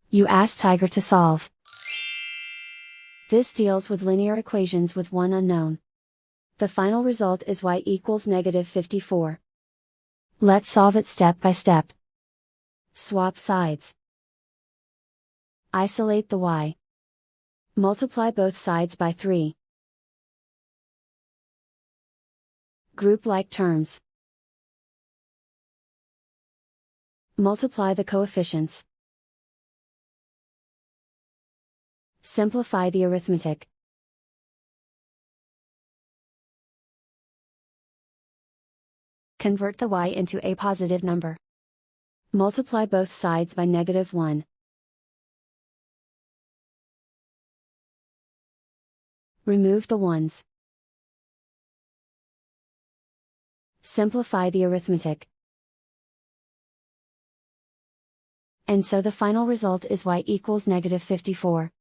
You ask Tiger to solve. This deals with linear equations with one unknown. The final result is y equals -54. Let's solve it step by step. Swap sides. Isolate the y. Multiply both sides by 3. Group like terms. Multiply the coefficients. Simplify the arithmetic. Convert the y into a positive number. Multiply both sides by -1. Remove the ones. Simplify the arithmetic. And so the final result is y equals -54.